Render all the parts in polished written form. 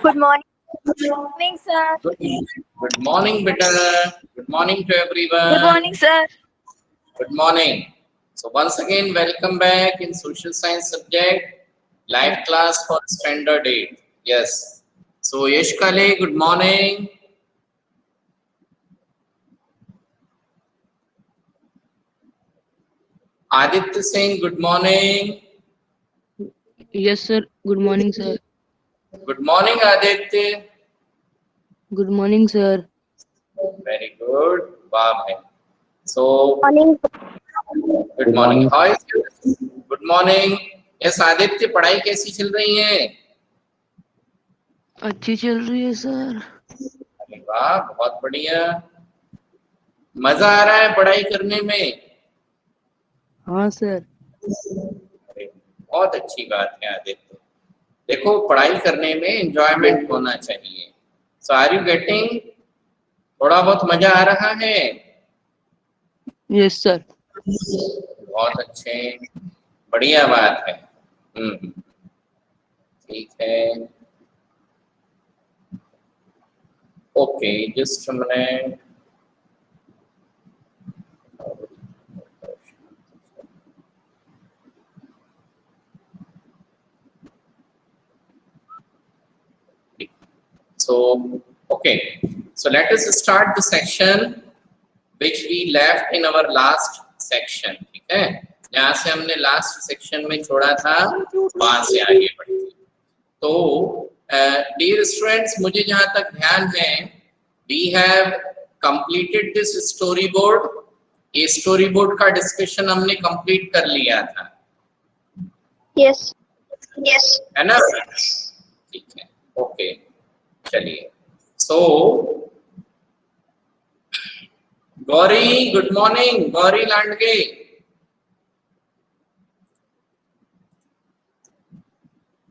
Good morning. Good morning, sir. Good morning, beta. Good morning to everyone. Good morning, sir. Good morning. So once again, welcome back in social science subject, live class for standard 8. Yes. So Yesh Kale, good morning. Aditya Singh, good morning. Yes, sir. Good morning, sir. Good morning, Aditya. Good morning, sir. Very good. Wow. So Morning. good morning. How is you? Good morning. Yes, Aditya पढ़ाई कैसी चल रही है? अच्छी चल रही है sir. अरे वाह, बहुत बढ़िया। मजा आ रहा है पढ़ाई करने में? हाँ सर। अरे बहुत अच्छी बात है आदित्य। देखो, पढ़ाई करने में एंजॉयमेंट होना चाहिए। सो आर यू गेटिंग? थोड़ा बहुत मजा आ रहा है? Yes sir. बहुत अच्छे, बढ़िया बात है। ठीक है, ओके, जस्ट हमने so let us start the section which we left in our last section. ठीक है, जहाँ से हमने लास्ट सेक्शन में छोड़ा था वहां से आगे बढ़ेंगे। तो डियर स्टूडेंट्स, मुझे जहां तक ध्यान है, we have completed this story board. ये स्टोरी बोर्ड का डिस्कशन हमने कंप्लीट कर लिया था। Yes. है ना? ठीक है, ओके, चलिए। So Gauri, good morning. Gauri Landge,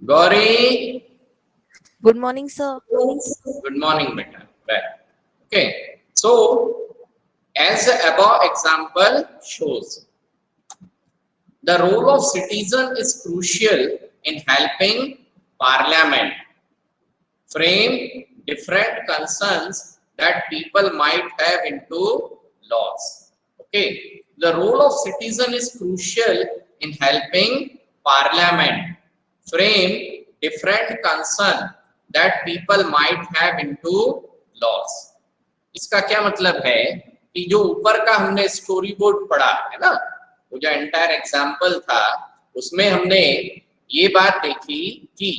Gauri. Good morning, sir. Good morning, beta. Right. Okay. So, as the above example shows, the role of citizen is crucial in helping Parliament frame different concerns that people might have into laws. Okay. The role of citizen is crucial in helping Parliament frame different concern that people might have into laws. इसका क्या मतलब है कि जो ऊपर का हमने story board पढ़ा है ना, वो जो एंटायर एग्जाम्पल था, उसमें हमने ये बात देखी कि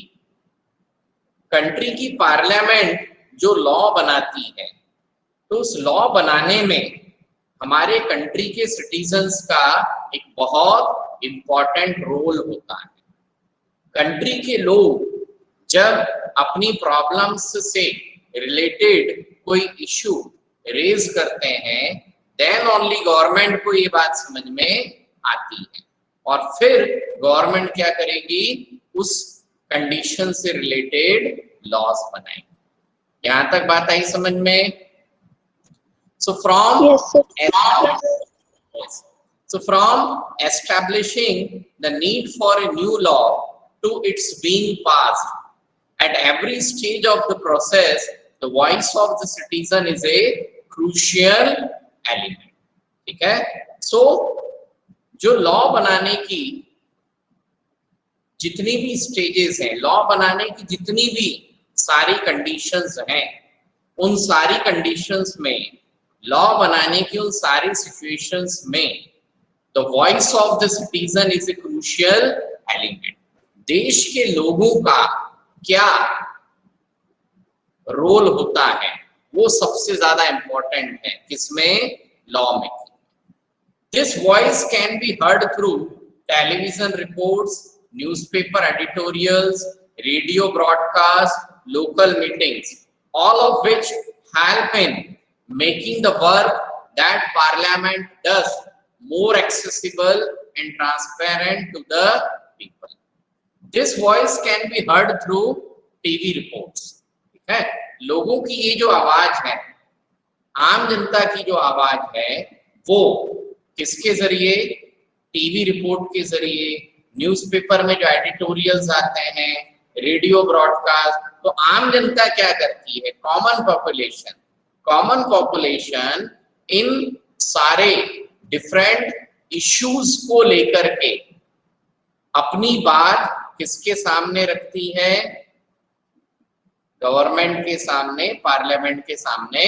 कंट्री की पार्लियामेंट जो लॉ बनाती है, तो उस लॉ बनाने में हमारे कंट्री के सिटीजन्स का एक बहुत इंपॉर्टेंट रोल होता है। कंट्री के लोग जब अपनी प्रॉब्लम्स से रिलेटेड कोई इशू रेज करते हैं, देन ओनली गवर्नमेंट को ये बात समझ में आती है और फिर गवर्नमेंट क्या करेगी, उस कंडीशन से रिलेटेड लॉस बनाएगी। यहां तक बात आई समझ में? So from establishing the need for a new law to its being passed, at every stage of the process, the voice of the citizen is a crucial element. ठीक है? So, जो लॉ बनाने की जितनी भी स्टेजेस हैं, law बनाने की जितनी भी सारी कंडीशंस हैं, उन सारी कंडीशंस में, लॉ बनाने की उन सारी सिचुएशंस में, the voice of the citizen is a crucial element. देश के लोगों का क्या रोल होता है वो सबसे ज्यादा इंपॉर्टेंट है। किसमें? लॉ में। This voice can be heard through television reports, newspaper editorials, radio broadcasts, local meetings, all of which help in making the work that Parliament does more accessible and transparent to the people. This voice can be heard through TV reports. ठीक है? लोगों की ये जो आवाज है, आम जनता की जो आवाज है, वो किसके जरिए? टीवी रिपोर्ट के जरिए, न्यूज़पेपर में जो एडिटोरियल्स आते हैं, रेडियो ब्रॉडकास्ट, तो आम जनता क्या करती है, कॉमन पॉपुलेशन इन सारे डिफरेंट इश्यूज को लेकर के अपनी बात किसके सामने रखती है, गवर्नमेंट के सामने, पार्लियामेंट के सामने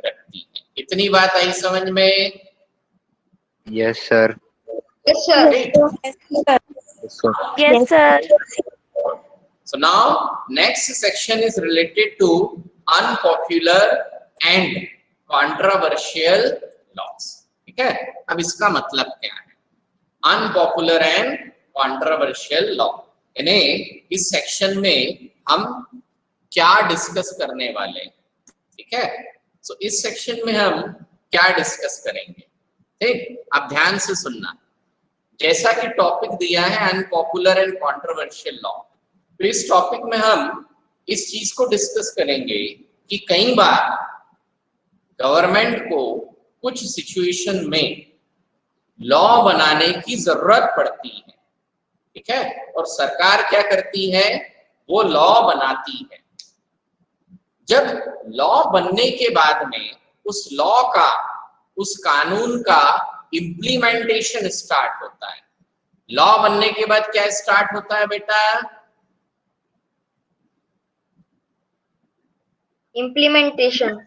रखती है। इतनी बात आई समझ में? Yes sir. Yes, sir. Yes, sir. So now next section is related to unpopular and controversial laws. ठीक है, अब इसका मतलब क्या है, अनपॉपुलर एंड कंट्रोवर्शियल लॉ, यानी इस सेक्शन में हम क्या डिस्कस करने वाले हैं। ठीक है, सो इस सेक्शन में हम क्या डिस्कस करेंगे, ठीक, आप ध्यान से सुनना। जैसा कि टॉपिक दिया है अनपॉपुलर एंड कंट्रोवर्शियल लॉ, तो इस टॉपिक में हम इस चीज को डिस्कस करेंगे कि कई बार गवर्नमेंट को कुछ सिचुएशन में लॉ बनाने की जरूरत पड़ती है। ठीक है, और सरकार क्या करती है, वो लॉ बनाती है। जब लॉ बनने के बाद में उस लॉ का, उस कानून का इम्प्लीमेंटेशन स्टार्ट होता है। लॉ बनने के बाद क्या स्टार्ट होता है बेटा? Implementation.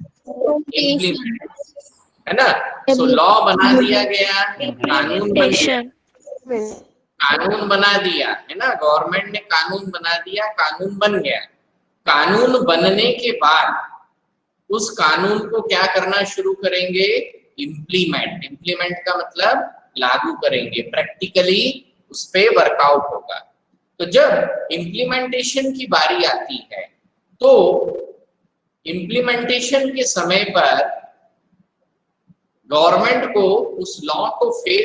है ना? सो लॉ बना दिया गया, कानून बन गया, कानून बना दिया, है ना, गवर्नमेंट ने कानून बना दिया, कानून बन गया। कानून बनने के बाद उस कानून को क्या करना शुरू करेंगे, इम्प्लीमेंट का मतलब लागू करेंगे, प्रैक्टिकली उस पे वर्कआउट होगा। तो जब इम्प्लीमेंटेशन की बारी आती है तो इम्प्लीमेंटेशन के समय पर गवर्नमेंट को उस लॉ को फिर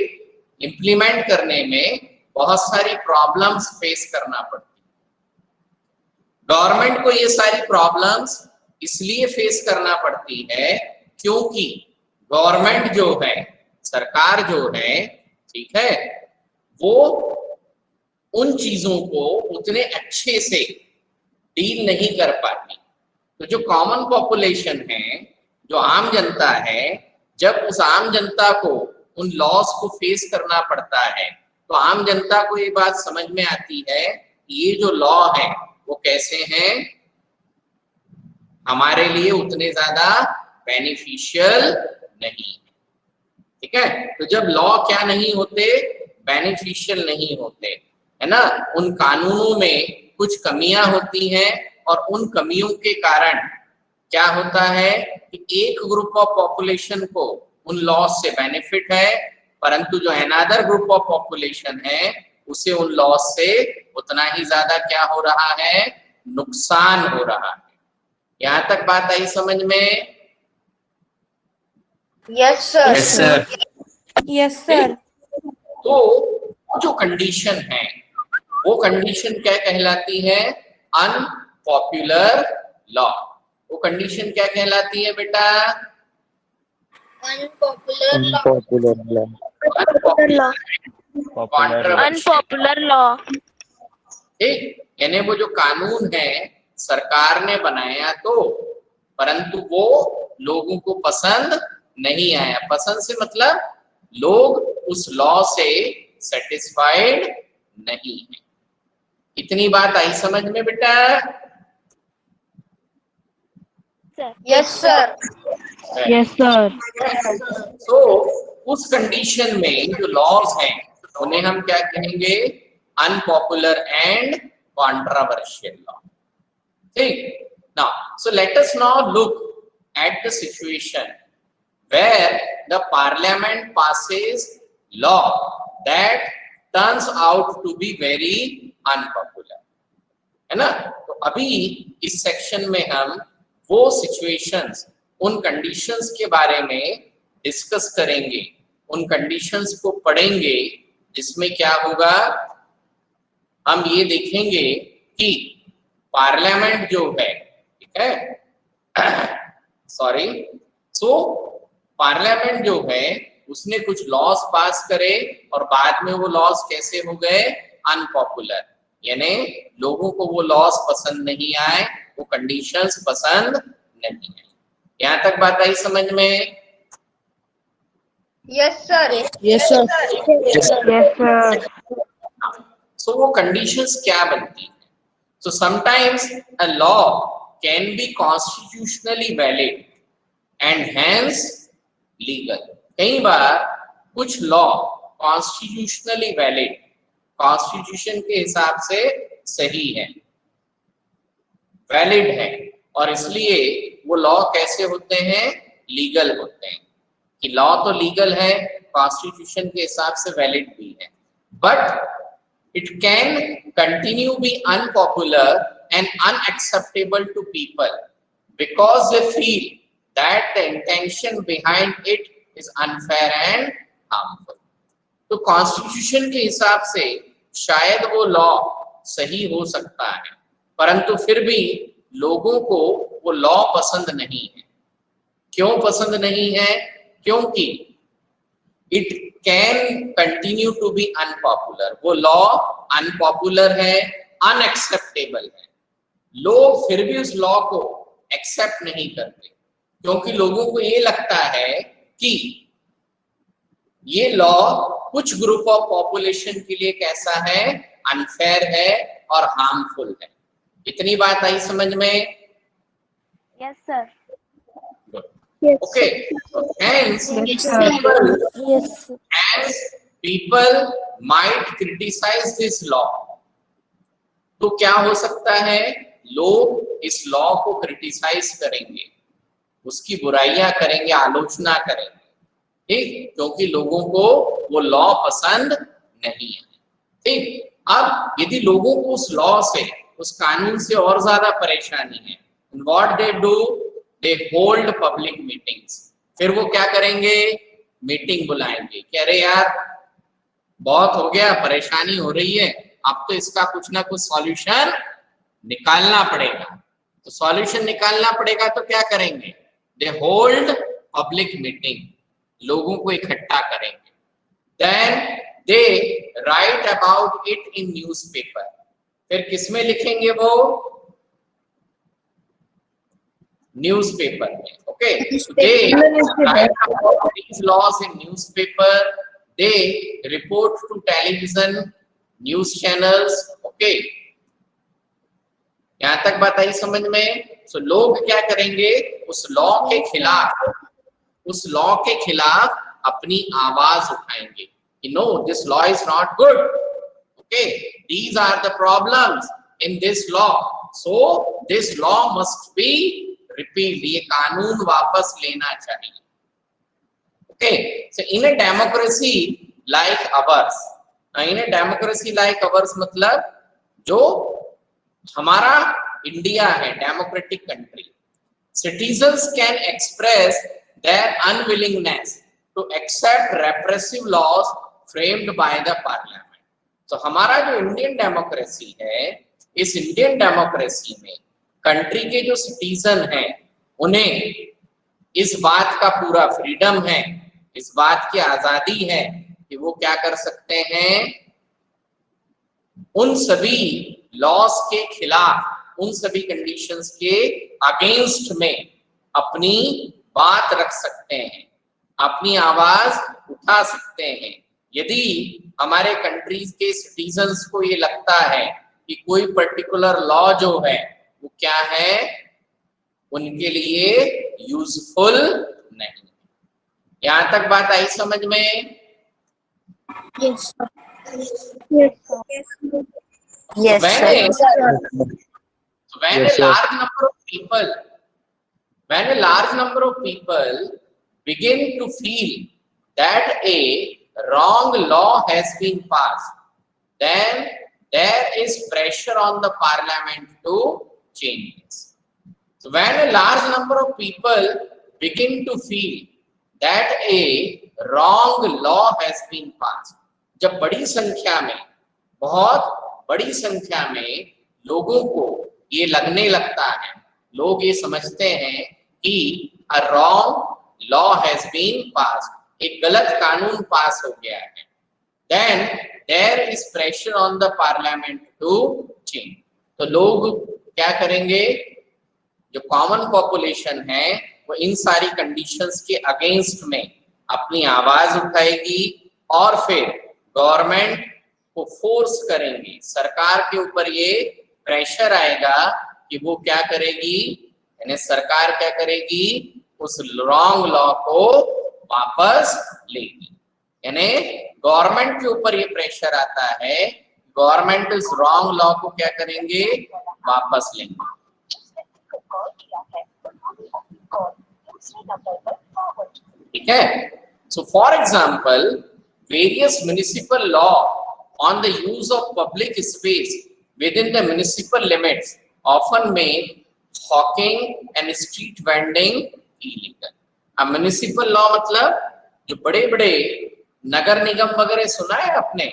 इम्प्लीमेंट करने में बहुत सारी प्रॉब्लम्स फेस करना पड़ती है। गवर्नमेंट को ये सारी प्रॉब्लम्स इसलिए फेस करना पड़ती है क्योंकि गवर्नमेंट जो है, सरकार जो है, ठीक है, वो उन चीजों को उतने अच्छे से डील नहीं कर पाती। तो जो कॉमन पॉपुलेशन है, जो आम जनता है, जब उस आम जनता को उन लॉस को फेस करना पड़ता है तो आम जनता को ये बात समझ में आती है कि ये जो लॉ है वो कैसे हैं, हमारे लिए उतने ज्यादा बेनिफिशियल नहीं है। ठीक है, तो जब लॉ क्या नहीं होते, बेनिफिशियल नहीं होते, है ना, उन कानूनों में कुछ कमियां होती हैं और उन कमियों के कारण क्या होता है कि एक ग्रुप ऑफ पॉपुलेशन को उन लॉ से बेनिफिट है, परंतु जो अनदर ग्रुप ऑफ पॉपुलेशन है उसे उन लॉ से उतना ही ज्यादा क्या हो रहा है, नुकसान हो रहा है। यहां तक बात आई समझ में? Yes, sir. Yes sir. Yes, sir. तो जो कंडीशन है वो कंडीशन क्या कहलाती है, अनपॉपुलर लॉ। वो कंडीशन क्या कहलाती है बेटा? Unpopular law. Popular law. Unpopular law. ठीक, यानी वो जो कानून है सरकार ने बनाया तो, परंतु वो लोगों को पसंद नहीं आया। पसंद से मतलब लोग उस लॉ से सेटिस्फाइड नहीं है। इतनी बात आई समझ में बेटा? Yes, sir. Yes sir. तो उस कंडीशन में जो लॉज हैं उन्हें हम क्या कहेंगे, अनपॉपुलर एंड कंट्रोवर्शियल लॉ। ठीक, now so let us now look at the situation where the parliament passes law that turns out to be very unpopular, है ना। तो अभी इस सेक्शन में हम वो सिचुएशंस, उन कंडीशंस के बारे में डिस्कस करेंगे, उन कंडीशंस को पढ़ेंगे जिसमें क्या होगा, हम ये देखेंगे कि पार्लियामेंट जो है, ठीक है, सॉरी, सो पार्लियामेंट जो है उसने कुछ लॉज पास करे और बाद में वो लॉज कैसे हो गए, अनपॉपुलर, यानी लोगों को वो लॉस पसंद नहीं आए, वो कंडीशंस पसंद नहीं है। यहाँ तक बात आई समझ में? Yes, sir. Yes, sir. So वो कंडीशंस क्या बनती है? So sometimes a law can be constitutionally valid and hence legal. कई बार कुछ लॉ कॉन्स्टिट्यूशनली वैलिड, कॉन्स्टिट्यूशन के हिसाब से सही है, वैलिड है, और इसलिए वो लॉ कैसे होते हैं? लीगल होते हैं। कि लॉ तो लीगल है, कॉन्स्टिट्यूशन के हिसाब से वैलिड भी है, but it can continue be unpopular and unacceptable to people because they feel that the intention behind it is unfair and harmful. तो कॉन्स्टिट्यूशन के हिसाब से शायद वो लॉ सही हो सकता है, परंतु फिर भी लोगों को वो लॉ पसंद नहीं है। क्यों पसंद नहीं है? क्योंकि it can continue to be unpopular, वो लॉ अनपॉपुलर है, अनएक्सेप्टेबल है, लोग फिर भी उस लॉ को एक्सेप्ट नहीं करते, क्योंकि लोगों को ये लगता है कि ये लॉ कुछ ग्रुप ऑफ पॉपुलेशन के लिए कैसा है? अनफेयर है और हार्मफुल है। इतनी बात आई समझ में? Yes, sir. Okay, so hence people might criticize this law. तो क्या हो सकता है? लोग इस लॉ को क्रिटिसाइज करेंगे, उसकी बुराइयां करेंगे, आलोचना करेंगे, ठीक, क्योंकि लोगों को वो लॉ पसंद नहीं है। ठीक, अब यदि लोगों को उस लॉ से, उस कानून से और ज्यादा परेशानी है, what they do? They hold public meetings. फिर वो क्या करेंगे? मीटिंग बुलाएंगे कि अरे यार बहुत हो गया, परेशानी हो रही है, अब तो इसका कुछ ना कुछ सॉल्यूशन निकालना पड़ेगा। तो सॉल्यूशन निकालना पड़ेगा तो क्या करेंगे? दे होल्ड पब्लिक मीटिंग, लोगों को इकट्ठा करेंगे। Then they write about it in newspaper. फिर किसमें लिखेंगे वो? न्यूज़पेपर में। Okay, they write about these laws in newspaper, they report to television, news channels. Okay, यहाँ तक बात आई समझ में? सो लोग क्या करेंगे? उस लॉ के खिलाफ, उस लॉ के खिलाफ अपनी आवाज उठाएंगे कि no, this law is not good, okay, these are the problems in this law, so this law must be repealed, ये कानून वापस लेना चाहिए। Okay, so in a democracy like ours, in a democracy like ours मतलब जो हमारा India है, democratic country, citizens can express their unwillingness to accept repressive laws framed by the parliament. तो हमारा जो इंडियन डेमोक्रेसी है, इस इंडियन डेमोक्रेसी में कंट्री के जो सिटीजन हैं उन्हें इस बात का पूरा फ्रीडम है, इस बात की आजादी है कि वो क्या कर सकते हैं? उन सभी लॉस के खिलाफ, उन सभी कंडीशंस के अगेंस्ट में अपनी बात रख सकते हैं, अपनी आवाज उठा सकते हैं। यदि हमारे कंट्रीज के सिटीजन्स को ये लगता है कि कोई पर्टिकुलर लॉ जो है वो क्या है, उनके लिए यूजफुल नहीं। यहां तक बात आई समझ में? Yes, sir. Yes, when Yes, a sir. large number of people, when a large number of people begin to feel that a wrong law has been passed, then there is pressure on the parliament to change it. So when a large number of people begin to feel that a wrong law has been passed, जब बड़ी संख्या में, बहुत बड़ी संख्या में लोगों को ये लगने लगता है, लोग ये समझते हैं कि a wrong law has been passed, एक गलत कानून पास हो गया है, then there is pressure on the parliament to change. तो लोग क्या करेंगे, जो कॉमन पॉपुलेशन है वो इन सारी कंडीशंस के अगेंस्ट में अपनी आवाज उठाएगी और फिर गवर्नमेंट को फोर्स करेंगे, सरकार के ऊपर ये प्रेशर आएगा कि वो क्या करेगी, यानी सरकार क्या करेगी, उस रॉन्ग लॉ को वापस लेगी। यानी गवर्नमेंट के ऊपर ये प्रेशर आता है, गवर्नमेंट इस रॉन्ग लॉ को क्या करेंगे, वापस लेंगे। ठीक है। So for example, various municipal law on the use of public space with in the municipal limits often make hawking and street vending illegal. अब म्युनिसिपल लॉ मतलब जो बड़े बड़े नगर निगम वगैरह सुना है आपने,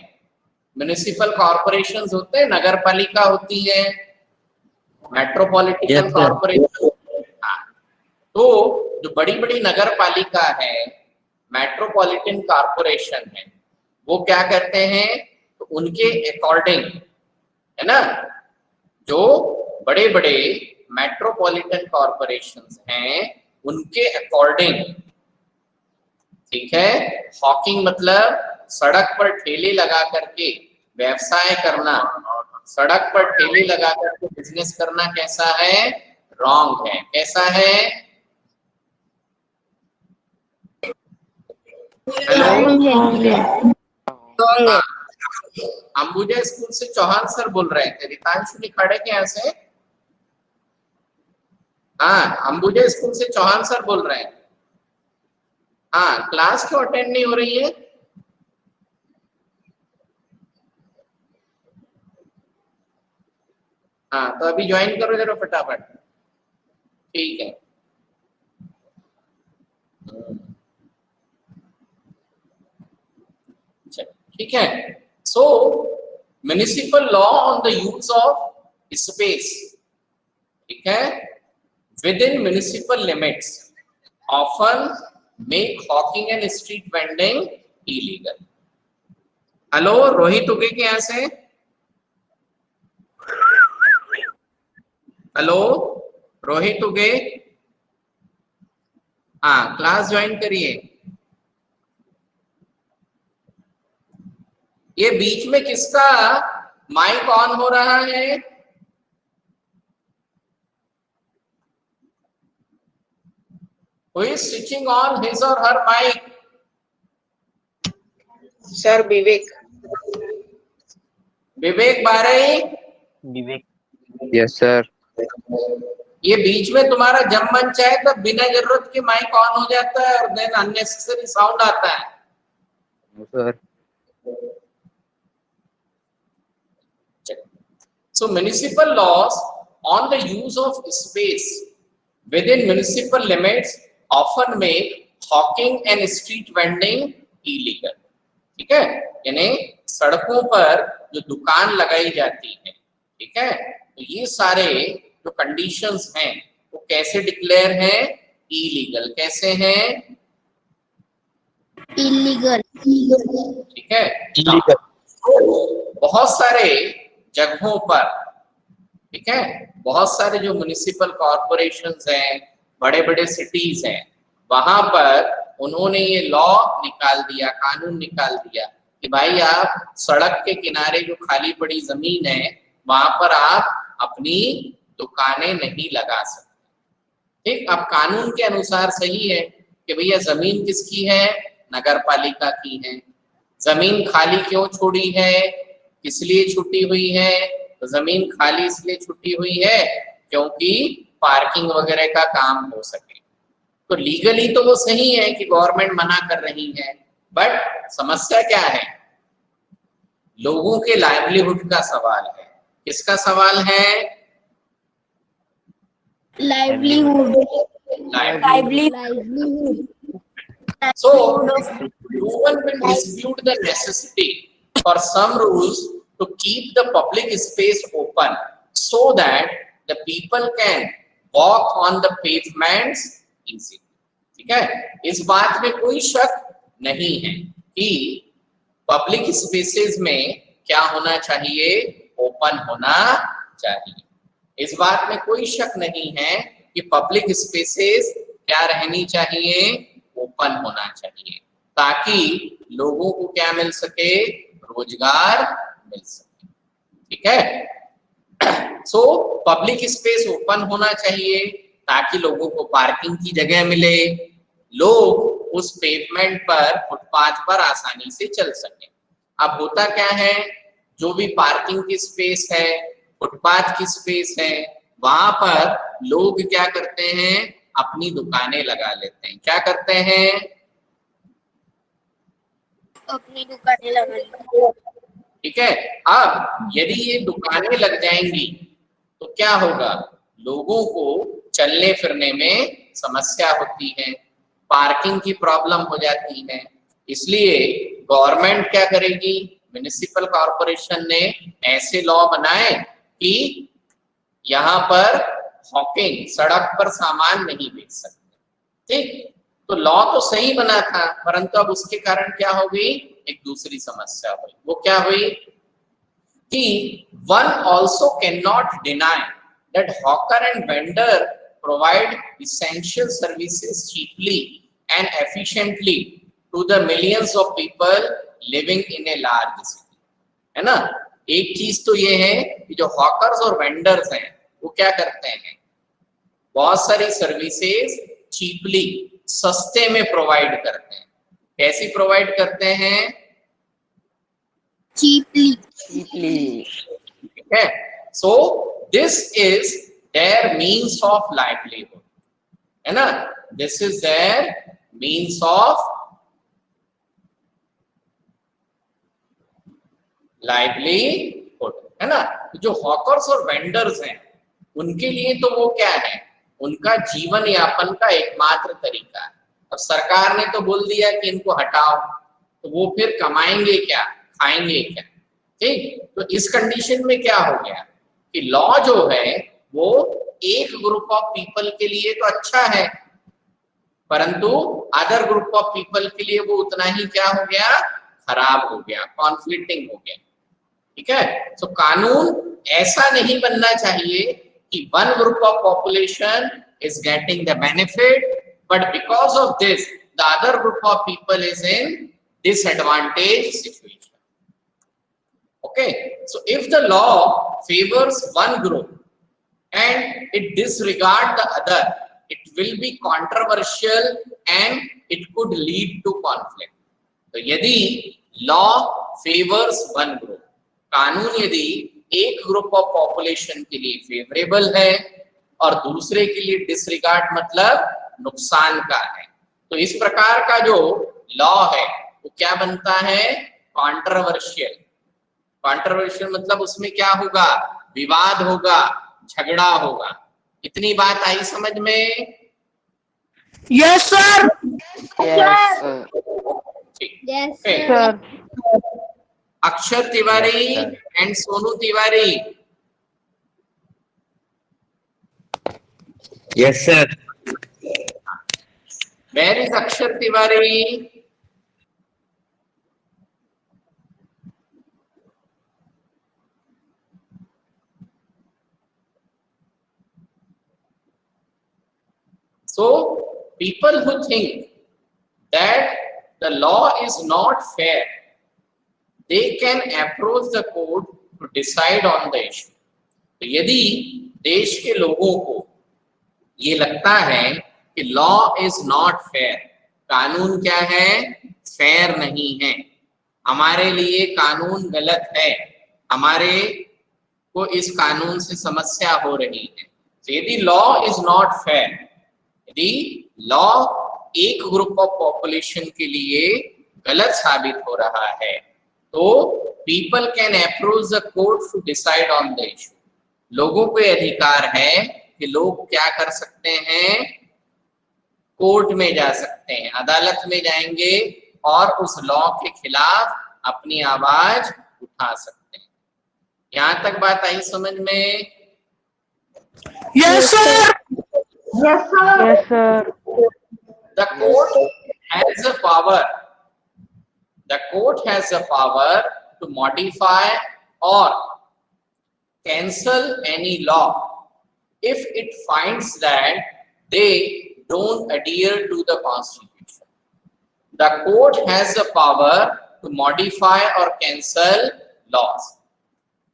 म्युनिसिपल कॉर्पोरेशंस होते हैं, नगर पालिका होती है, मेट्रोपॉलिटन कॉर्पोरेशन। तो जो बड़ी बड़ी नगर पालिका है, मेट्रोपॉलिटन कॉर्पोरेशन है, वो क्या करते हैं, तो उनके अकॉर्डिंग, है ना, जो बड़े बड़े मेट्रोपॉलिटन कॉर्पोरेशंस हैं उनके अकॉर्डिंग, ठीक है, हॉकिंग मतलब सड़क पर ठेले लगा करके व्यवसाय करना, सड़क पर ठेले लगा करके बिजनेस करना कैसा है, रॉन्ग है। कैसा है, अंबुजा स्कूल से चौहान सर बोल रहे थे, रितांशु निखाड़े के यहाँ से। हाँ, अंबुजा स्कूल से चौहान सर बोल रहे हैं। हाँ, क्लास क्यों अटेंड नहीं हो रही है? हाँ, तो अभी ज्वाइन करो जरा फटाफट। ठीक है। ठीक है। So municipal law on the use of space, ठीक है, within municipal limits often make hawking and street vending illegal. Hello, Rohit Uge के यहाँ से। हेलो रोहित उगे, हाँ, क्लास ज्वाइन करिए। ये बीच में किसका माइक ऑन हो रहा है? Who is switching on his or her mic? Sir Vivek. Vivek Barai. Vivek. Yes sir. ये बीच में तुम्हारा जब मन चाहे तब बिना जरूरत के माइक ऑन हो जाता है और देन अननेसेसरी साउंड आता है। Sir. So municipal laws on the use of space within municipal limits often make hawking and street vending illegal. ठीक है, यानी सड़कों पर जो दुकान लगाई जाती है, ठीक है, तो ये सारे जो कंडीशंस हैं वो कैसे डिक्लेयर हैं, इलीगल। कैसे हैं, इलीगल। ठीक है। बहुत सारे जगहों पर, ठीक है, बहुत सारे जो म्युनिसिपल कॉर्पोरेशंस हैं, बड़े बड़े सिटीज हैं, वहां पर उन्होंने ये लॉ निकाल दिया, कानून निकाल दिया कि भाई आप सड़क के किनारे जो खाली पड़ी जमीन है वहां पर आप अपनी दुकानें नहीं लगा सकते। ठीक, अब कानून के अनुसार सही है कि भैया जमीन किसकी है, नगर पालिका की है। जमीन खाली क्यों छोड़ी है, किस लिए छुट्टी हुई है, तो जमीन खाली इसलिए छुट्टी हुई है क्योंकि पार्किंग वगैरह का काम हो सके। तो लीगली तो वो सही है कि गवर्नमेंट मना कर रही है, बट समस्या क्या है, लोगों के लाइवलीहुड का सवाल है। किसका सवाल है, livelihood. So, no one will dispute the necessity for some rules to keep the public space open so that the people can walk on the pavements easily. ठीक है, इस बात में कोई शक नहीं है कि पब्लिक स्पेसेस में क्या होना चाहिए, ओपन होना चाहिए। इस बात में कोई शक नहीं है कि पब्लिक स्पेसेस क्या रहनी चाहिए, ओपन होना चाहिए, ताकि लोगों को क्या मिल सके, रोजगार मिल सके। ठीक है। सो पब्लिक स्पेस ओपन होना चाहिए ताकि लोगों को पार्किंग की जगह मिले, लोग उस पेवमेंट पर, फुटपाथ पर आसानी से चल सके। अब होता क्या है, जो भी पार्किंग की स्पेस है, फुटपाथ की स्पेस है, वहां पर लोग क्या करते हैं, अपनी दुकानें लगा लेते हैं। क्या करते हैं, अपनी दुकानें लगा ली। ठीक है। अब यदि ये दुकानें लग जाएंगी तो क्या होगा, लोगों को चलने फिरने में समस्या होती है, पार्किंग की प्रॉब्लम हो जाती है। इसलिए गवर्नमेंट क्या करेगी, म्युनिसिपल कॉरपोरेशन ने ऐसे लॉ बनाए कि यहाँ पर हॉकिंग, सड़क पर सामान नहीं बेच सकते। ठीक, तो लॉ तो सही बना था, परंतु अब उसके कारण क्या हो गई, एक दूसरी समस्या हुई। वो क्या हुई कि one also cannot deny that hawker and vendor provide essential services cheaply and efficiently to the millions of people living in a large city, है ना। एक चीज तो ये है कि जो हॉकर्स और वेंडर्स हैं वो क्या करते हैं, बहुत सारी सर्विसेज चीपली, सस्ते में प्रोवाइड करते हैं। कैसी प्रोवाइड करते हैं, चीपली। ठीक है। So this is their means of livelihood, है ना, this is their means of livelihood, है ना। जो हॉकर्स और वेंडर्स हैं उनके लिए तो वो क्या है, उनका जीवन यापन का एकमात्र तरीका है। अब सरकार ने तो बोल दिया कि इनको हटाओ, तो वो फिर कमाएंगे क्या, खाएंगे क्या। ठीक, तो इस कंडीशन में क्या हो गया कि लॉ जो है वो एक ग्रुप ऑफ पीपल के लिए तो अच्छा है, परंतु अदर ग्रुप ऑफ पीपल के लिए वो उतना ही क्या हो गया, खराब हो गया, कॉन्फ्लिक्टिंग हो गया। ठीक है। तो कानून ऐसा नहीं बनना चाहिए कि one group of population is getting the benefit, but because of this the other group of people is in disadvantage situation. Okay, so if the law favors one group and it disregard the other, it will be controversial and it could lead to conflict. तो यदि law favours one group, कानून यदि एक group of population के लिए favourable है और दूसरे के लिए डिसरिगार्ड मतलब नुकसान का है, तो इस प्रकार का जो लॉ है वो क्या बनता है, कॉन्ट्रोवर्शियल। कॉन्ट्रोवर्शियल मतलब उसमें क्या होगा, विवाद होगा, झगड़ा होगा। इतनी बात आई समझ में? Yes sir. Yes sir. Akshar Tiwari and Sonu Tiwari. Yes sir. Where is Akshar Tiwari? So people who think that the law is not fair, they can approach the court to decide on the issue. तो यदि देश के लोगों को ये लगता है कि लॉ इज नॉट फेयर, कानून क्या है, फेयर नहीं है, हमारे लिए कानून गलत है, हमारे को इस कानून से समस्या हो रही है, तो यदि लॉ इज नॉट फेयर, यदि लॉ एक ग्रुप ऑफ पॉपुलेशन के लिए गलत साबित हो रहा है, तो people can approach the court to decide on the issue. लोगों को अधिकार है कि लोग क्या कर सकते हैं, कोर्ट में जा सकते हैं, अदालत में जाएंगे और उस लॉ के खिलाफ अपनी आवाज उठा सकते हैं। यहां तक बात आई समझ में? Yes sir. Yes sir. The court has the power. The court has the power to modify or cancel any law if it finds that they don't adhere to the constitution. The court has the power to modify or cancel laws.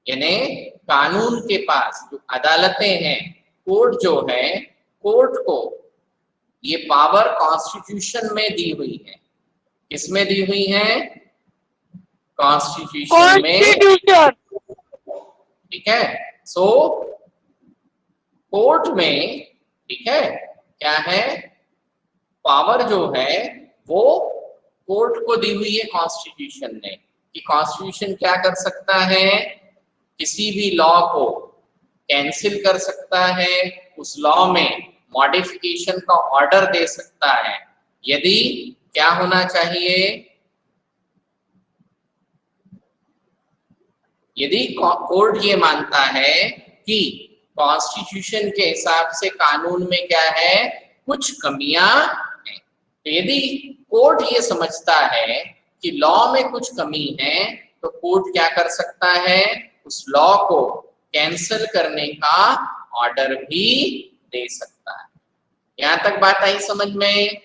यानी कानून के पास जो अदालतें हैं, court जो है, court को ये पावर कॉन्स्टिट्यूशन में दी हुई है। किसमें दी हुई है? कॉन्स्टिट्यूशन में। ठीक है, सो कोर्ट में, ठीक है, क्या है, पावर जो है वो कोर्ट को दी हुई है कॉन्स्टिट्यूशन ने, कि कॉन्स्टिट्यूशन क्या कर सकता है, किसी भी लॉ को कैंसिल कर सकता है, उस लॉ में मॉडिफिकेशन का ऑर्डर दे सकता है, यदि क्या होना चाहिए, यदि कोर्ट ये मानता है कि कॉन्स्टिट्यूशन के हिसाब से कानून में क्या है, कुछ कमियां हैं। तो यदि कोर्ट ये समझता है कि लॉ में कुछ कमी है, तो कोर्ट क्या कर सकता है, उस लॉ को कैंसिल करने का ऑर्डर भी दे सकता है। यहां तक बात आई समझ में?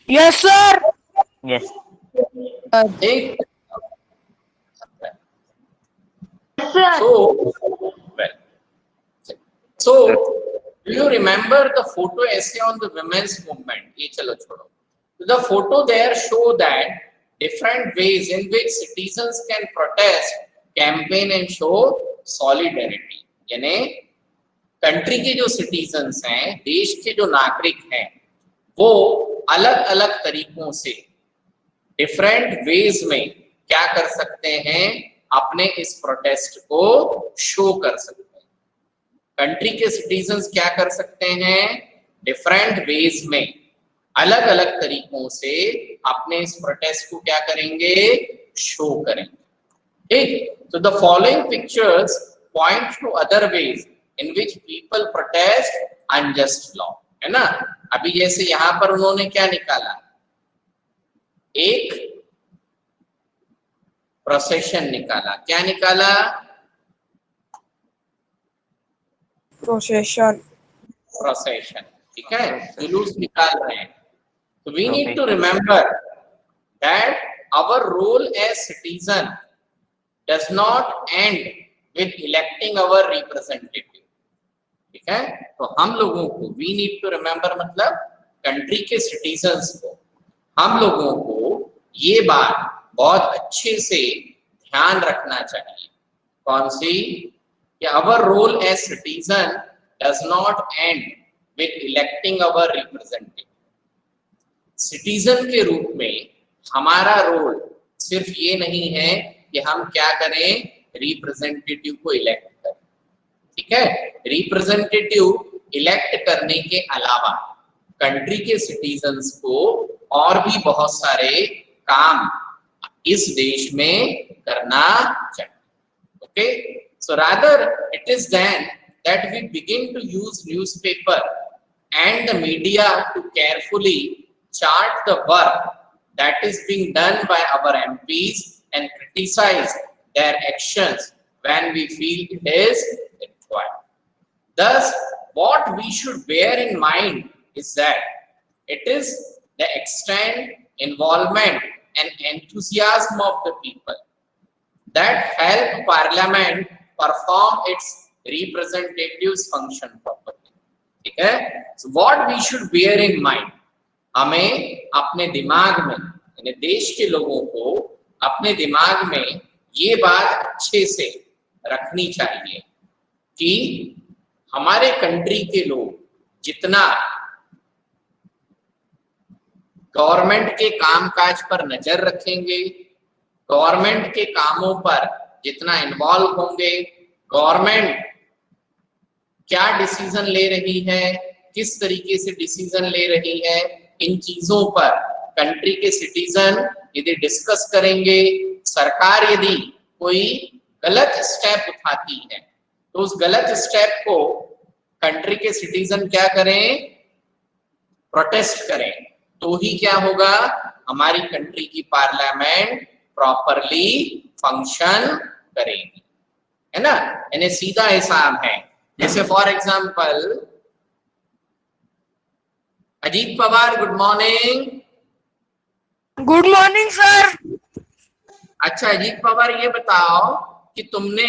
Yes sir. Yes. ठीक। So, do you remember the photo essay on the women's movement? ये चलो छोड़ो। The photo there show that different ways in which citizens can protest, campaign and show solidarity. यानी कंट्री के जो citizens हैं, देश के जो नागरिक हैं, वो अलग अलग तरीकों से, डिफरेंट वेज में क्या कर सकते हैं, अपने इस प्रोटेस्ट को शो कर सकते हैं। कंट्री के सिटीजन्स क्या कर सकते हैं, डिफरेंट वेज में, अलग अलग तरीकों से अपने इस प्रोटेस्ट को क्या करेंगे, शो करेंगे। ठीक, तो the following pictures point two other ways in which people protest unjust law, है ना। अभी जैसे यहां पर उन्होंने क्या निकाला, एक प्रोसेशन निकाला, क्या निकाला, प्रोसेशन, ठीक है, जुलूस निकाल रहे हैं। तो we need to remember that our role as citizen does not end with electing our representative. ठीक है, तो हम लोगों को, वी नीड टू रिमेंबर मतलब कंट्री के सिटीजन्स को, हम लोगों को ये बात बहुत अच्छे से ध्यान रखना चाहिए। कौन सी? कि our role as citizen does not end with electing our representative. Citizen के रूप में हमारा रोल सिर्फ ये नहीं है कि हम क्या करें, रिप्रेजेंटेटिव को इलेक्ट करें। ठीक है, रिप्रेजेंटेटिव इलेक्ट करने के अलावा कंट्री के सिटीजन्स को और भी बहुत सारे काम इस देश में करना चाहिए। Okay, so rather it is then that we begin to use newspaper and the media to carefully chart the work that is being done by our MPs and criticize their actions when we feel it is required. Thus, what we should bear in mind is that it is the extent, involvement and enthusiasm of the people that help Parliament perform its representatives function properly. ठीक है, so what we should bear in mind, हमें अपने दिमाग में, यानी देश के लोगों को अपने दिमाग में ये बात अच्छे से रखनी चाहिए कि हमारे कंट्री के लोग जितना गवर्नमेंट के कामकाज पर नजर रखेंगे, गवर्नमेंट के कामों पर जितना इन्वॉल्व होंगे, गवर्नमेंट क्या डिसीजन ले रही है, किस तरीके से डिसीजन ले रही है, इन चीजों पर कंट्री के सिटीजन यदि डिस्कस करेंगे, सरकार यदि कोई गलत स्टेप उठाती है तो उस गलत स्टेप को कंट्री के सिटीजन क्या करें, प्रोटेस्ट करें, तो ही क्या होगा, हमारी कंट्री की पार्लियामेंट प्रॉपरली फंक्शन करेगी। है ना, यानी सीधा हिसाब है। जैसे for example Ajit Pawar, good morning. Good morning sir. अच्छा अजीत पवार, ये बताओ कि तुमने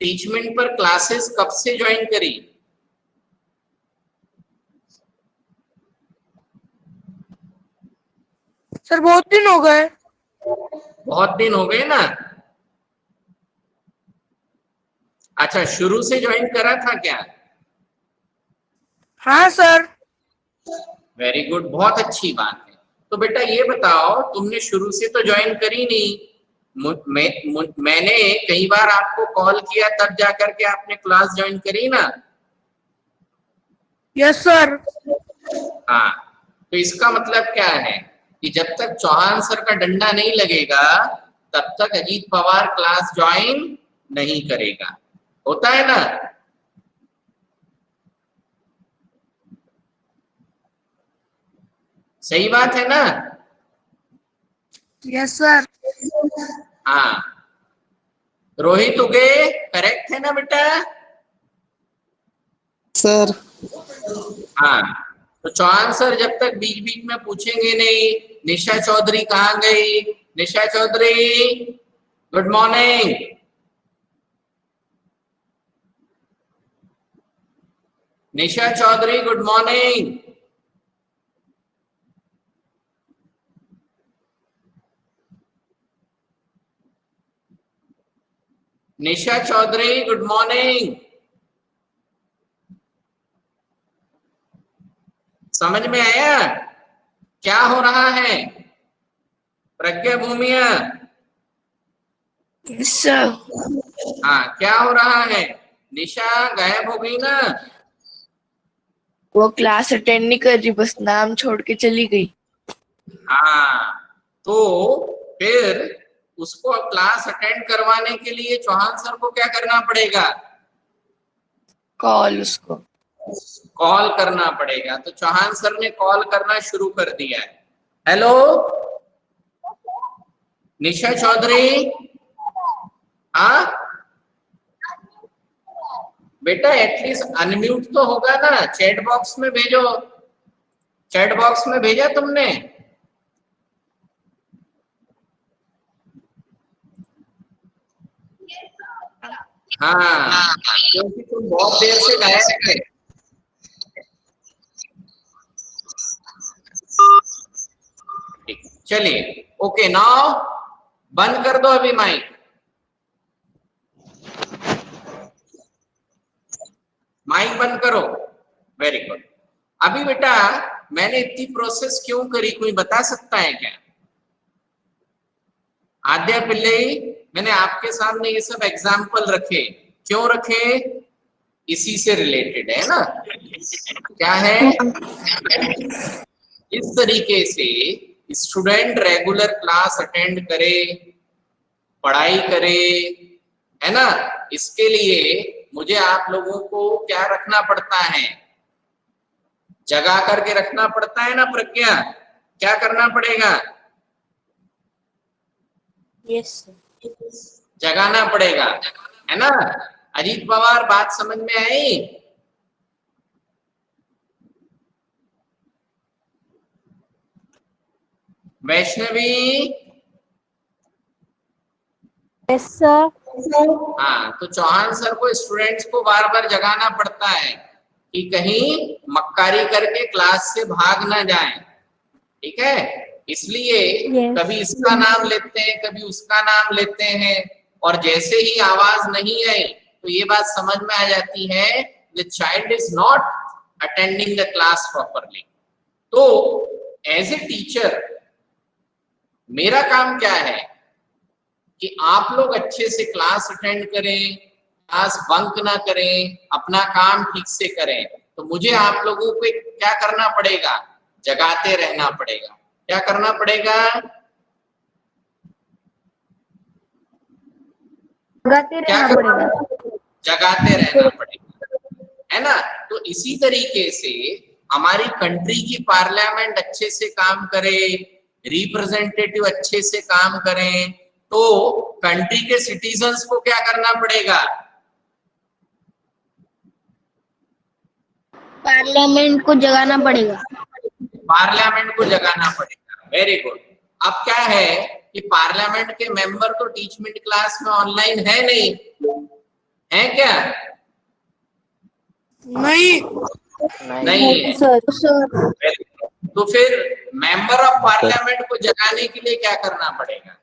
टीचमेंट पर क्लासेस कब से ज्वाइन करी? सर बहुत दिन हो गए। बहुत दिन हो गए ना। अच्छा, शुरू से ज्वाइन करा था क्या? हाँ सर। वेरी गुड, बहुत अच्छी बात है। तो बेटा ये बताओ, तुमने शुरू से तो ज्वाइन करी नहीं, मैंने कई बार आपको कॉल किया तब जाकर के आपने क्लास ज्वाइन करी ना? Yes sir. हाँ, तो इसका मतलब क्या है कि जब तक चौहान सर का डंडा नहीं लगेगा तब तक अजीत पवार क्लास ज्वाइन नहीं करेगा। होता है ना? सही बात है ना? Yes sir. हाँ, रोहित उगे करेक्ट है ना बेटा? सर। हाँ, तो चौहान सर जब तक बीच बीच में पूछेंगे नहीं निशा चौधरी कहाँ गई, निशा चौधरी गुड मॉर्निंग, निशा चौधरी गुड मॉर्निंग। निशा चौधरी गुड मॉर्निंग। समझ में आया क्या हो रहा है? प्रज्ञा भूमिया, यस सर। हाँ क्या हो रहा है? निशा गायब हो गई ना? वो क्लास अटेंड नहीं कर रही, बस नाम छोड़ के चली गई। हाँ, तो फिर उसको क्लास अटेंड करवाने के लिए चौहान सर को क्या करना पड़ेगा? कॉल उसको कॉल करना पड़ेगा। तो चौहान सर ने कॉल करना शुरू कर दिया है। हेलो निशा चौधरी, हाँ बेटा एटलीस्ट अनम्यूट तो होगा ना? चैट बॉक्स में भेजो, चैट बॉक्स में भेजा तुमने? हाँ, क्योंकि तुम बहुत देर से गायब थे। चलिए ओके, नाउ बंद कर दो अभी माइक, माइक बंद करो। Very good. अभी बेटा मैंने इतनी प्रोसेस क्यों करी, कोई बता सकता है क्या? आद्या पिल्ले, मैंने आपके सामने ये सब एग्जाम्पल रखे, क्यों रखे? इसी से रिलेटेड है ना? क्या है? इस तरीके से स्टूडेंट रेगुलर क्लास अटेंड करे, पढ़ाई करे, है ना? इसके लिए मुझे आप लोगों को क्या रखना पड़ता है? जगा करके रखना पड़ता है ना प्रज्ञा? क्या करना पड़ेगा? यस जगाना पड़ेगा, है ना? अजीत पवार बात समझ में आई? Vaishnavi, yes sir. हाँ, तो चौहान सर को स्टूडेंट्स को बार बार जगाना पड़ता है कि कहीं मक्कारी करके क्लास से भाग ना जाएं, ठीक है? इसलिए कभी इसका नाम लेते हैं, कभी उसका नाम लेते हैं, और जैसे ही आवाज नहीं आई तो ये बात समझ में आ जाती है the child is not attending the class properly. तो एज ए टीचर मेरा काम क्या है कि आप लोग अच्छे से क्लास अटेंड करें, क्लास बंक ना करें, अपना काम ठीक से करें। तो मुझे आप लोगों को क्या करना पड़ेगा? जगाते रहना पड़ेगा। क्या करना पड़ेगा? जगाते रहना पड़ेगा। जगाते रहना पड़ेगा, है ना? तो इसी तरीके से हमारी कंट्री की पार्लियामेंट अच्छे से काम करे, रिप्रेजेंटेटिव अच्छे से काम करें, तो कंट्री के सिटीजन्स को क्या करना पड़ेगा? पार्लियामेंट को जगाना पड़ेगा। पार्लियामेंट को जगाना पड़ेगा। Very good. अब क्या है कि पार्लियामेंट के मेंबर तो टीचमेंट क्लास में ऑनलाइन है नहीं, है क्या? नहीं। नहीं है। सर तो फिर मेंबर ऑफ पार्लियामेंट को जगाने के लिए क्या करना पड़ेगा?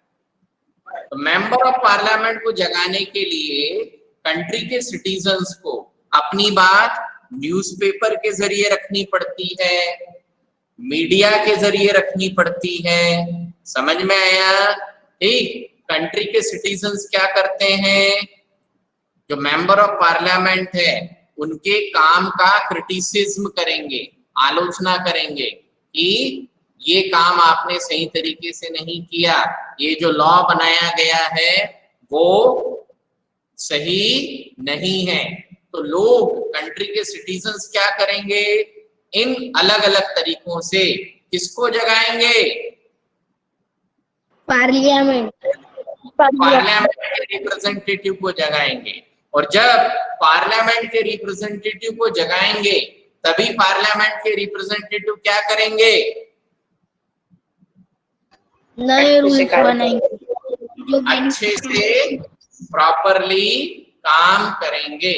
तो मेंबर ऑफ पार्लियामेंट को जगाने के लिए कंट्री के सिटीजन्स को अपनी बात न्यूज़पेपर के जरिए रखनी पड़ती है, मीडिया के जरिए रखनी पड़ती है। समझ में आया? ठीक। कंट्री के सिटीजन्स क्या करते हैं? जो मेंबर ऑफ पार्लियामेंट है उनके काम का क्रिटिसिज्म करेंगे, आलोचना करेंगे कि ये काम आपने सही तरीके से नहीं किया, ये जो लॉ बनाया गया है वो सही नहीं है। तो लोग, कंट्री के सिटीजन्स क्या करेंगे? इन अलग अलग तरीकों से किसको जगाएंगे? पार्लियामेंट के रिप्रेजेंटेटिव को जगाएंगे। और जब पार्लियामेंट के रिप्रेजेंटेटिव को जगाएंगे तभी पार्लियामेंट के रिप्रेजेंटेटिव क्या करेंगे? नए रूल्स बनाएंगे जो अच्छे से प्रॉपरली काम करेंगे।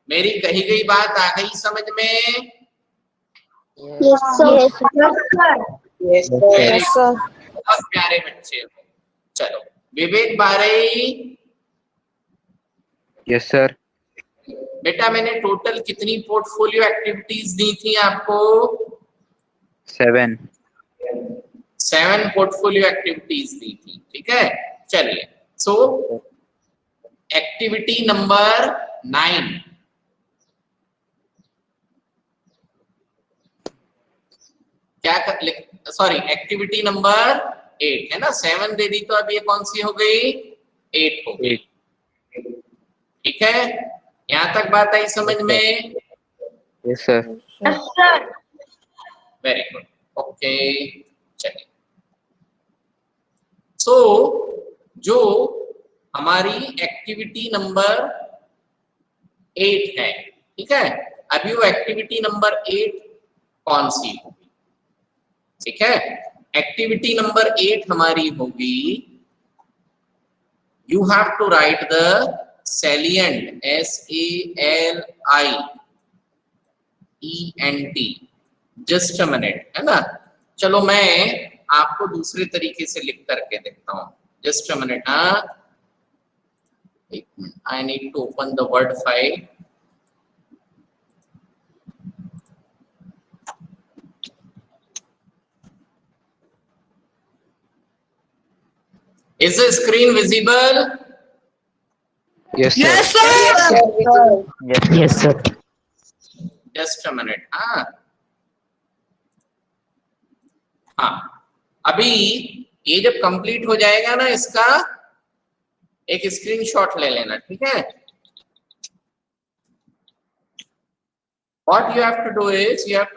मेरी कही गई बात आ गई समझ में? बहुत प्यारे बच्चे हो। चलो विवेक बारई। Yes sir. बेटा मैंने टोटल कितनी पोर्टफोलियो एक्टिविटीज दी थी आपको? 7 पोर्टफोलियो एक्टिविटीज दी थी। ठीक है, चलिए। सो एक्टिविटी नंबर 9, क्या सॉरी एक्टिविटी नंबर 8 है ना। 7 दे दी तो अब ये कौन सी हो गई? 8 हो गई। ठीक है, यहां तक बात आई समझ में? Yes sir. Very good. Okay, चलिए। सो जो हमारी एक्टिविटी नंबर 8 है, ठीक है, अभी वो एक्टिविटी नंबर 8 कौन सी होगी? ठीक है, एक्टिविटी नंबर 8 हमारी होगी, you have to write the salient, SALIENT, just a minute, है ना। चलो मैं आपको दूसरे तरीके से लिख करके देखता हूं। Just a minute. हाँ, एक मिनट, I need to open the Word file. Is the screen visible? Yes sir. Yes sir. Yes sir. Just a minute। हाँ हाँ, अभी ये जब कंप्लीट हो जाएगा ना, इसका एक स्क्रीनशॉट ले लेना, ठीक है। What you have to do is you have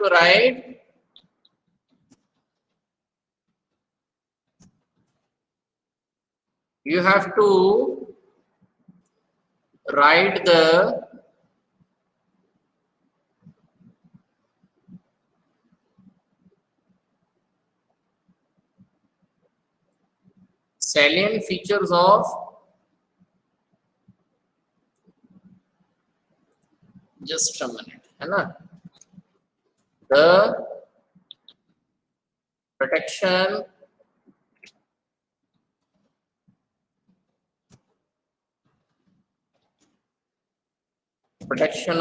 to write the salient features of just a minute, है ना, the protection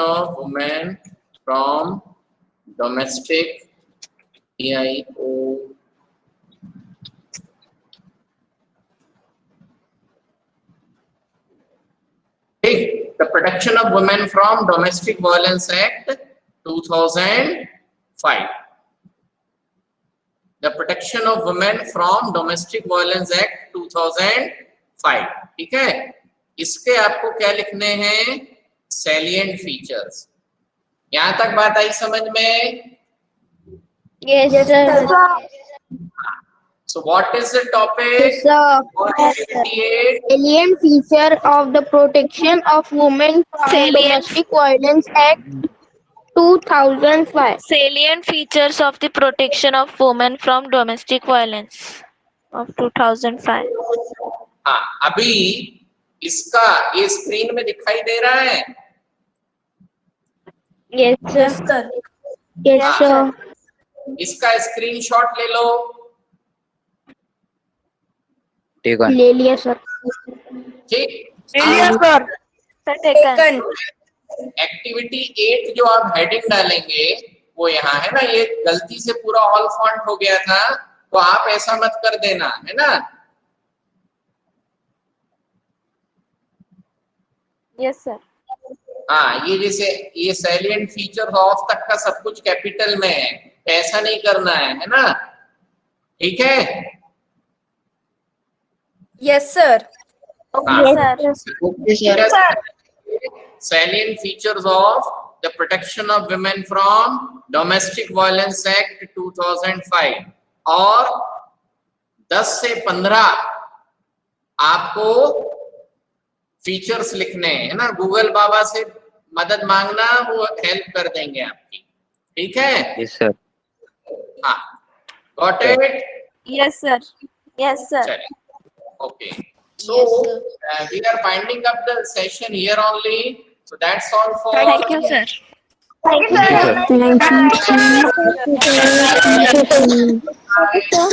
of women from domestic PIO the Protection of Women from Domestic Violence Act 2005, the Protection of Women from Domestic Violence Act 2005, ठीक है। इसके आपको क्या लिखने हैं? Salient features. यहां तक बात आई समझ में? Yes sir. So what is the topic? Yes, sir. 188. Alien feature of the Protection of Women from Salient. Domestic Violence Act 2005. Salient features of the protection of women from domestic violence of 2005. हाँ, अभी इसका ये screen में दिखाई दे रहा है? Yes, sir. Yes, sir. इसका screenshot ले लो. Take on. ले लिया सर. ठीक. सर. Sir, taken. एक्टिविटी 8 जो आप हेडिंग डालेंगे वो यहाँ है ना, ये गलती से पूरा ऑल फॉन्ट हो गया था, तो आप ऐसा मत कर देना, है ना? Yes, sir. हाँ, ये जैसे ये सैलिएंट फीचर ऑफ तक का सब कुछ कैपिटल में है, ऐसा नहीं करना है ना? ठीक है? Yes, sir. हाँ. Yes, sir. Salient features of the Protection of Women from Domestic Violence Act 2005 और 10 से 15 आपको फीचर्स लिखने हैं ना. गूगल बाबा से मदद मांगना, वो हेल्प कर देंगे आपकी. ठीक है? Yes, sir. हाँ, got it? Yes, sir. Yes, sir. चलिए. Okay. So we are winding up the session here only. So that's all for. Thank you, sir. Thank you, sir. Thank you, sir.